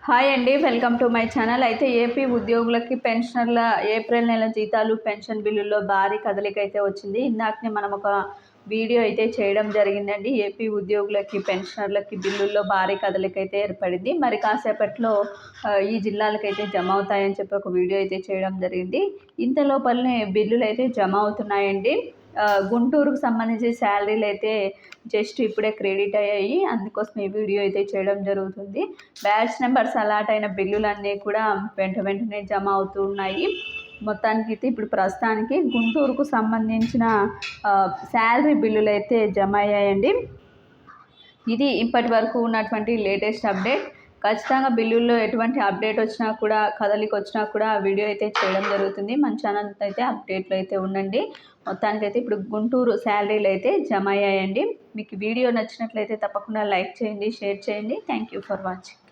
Hi అండి, welcome to my channel. అయితే AP ఉద్యోగులకి పెన్షనర్ల ఏప్రిల్ నెల జీతాలు పెన్షన్ బిల్లుల్లో భారీ కదలిక అయితే వచ్చింది. ఇందాకనే మనం ఒక వీడియో అయితే చేయడం జరిగిందండి. ఏపీ ఉద్యోగులకి పెన్షనర్లకి బిల్లుల్లో భారీ కదలిక అయితే ఏర్పడింది. మరి కాసేపట్లో ఈ జిల్లాలకైతే జమ అవుతాయని చెప్పి ఒక వీడియో అయితే చేయడం జరిగింది. ఇంతలోపలనే బిల్లులు అయితే జమ అవుతున్నాయండి. గుంటూరుకు సంబంధించి శాలరీలు అయితే జస్ట్ ఇప్పుడే క్రెడిట్ అయ్యాయి. అందుకోసం ఈ వీడియో అయితే చేయడం జరుగుతుంది. బ్యాచ్ నెంబర్స్ అలాట్ అయిన బిల్లులన్నీ కూడా వెంటనే జమ అవుతూ ఉన్నాయి. మొత్తానికి అయితే ఇప్పుడు ప్రస్తుతానికి గుంటూరుకు సంబంధించిన శాలరీ బిల్లులు అయితే జమ అయ్యాయండి. ఇది ఇప్పటి వరకు ఉన్నటువంటి లేటెస్ట్ అప్డేట్. ఖచ్చితంగా బిల్లుల్లో ఎటువంటి అప్డేట్ వచ్చినా కూడా, కదలిక వచ్చినా కూడా వీడియో అయితే చేయడం జరుగుతుంది. మన ఛానల్ అయితే అప్డేట్లో అయితే ఉండండి. మొత్తానికైతే ఇప్పుడు గుంటూరు శాలరీలు అయితే జమ అయ్యాయండి. మీకు వీడియో నచ్చినట్లయితే తప్పకుండా లైక్ చేయండి, షేర్ చేయండి. Thank you for watching.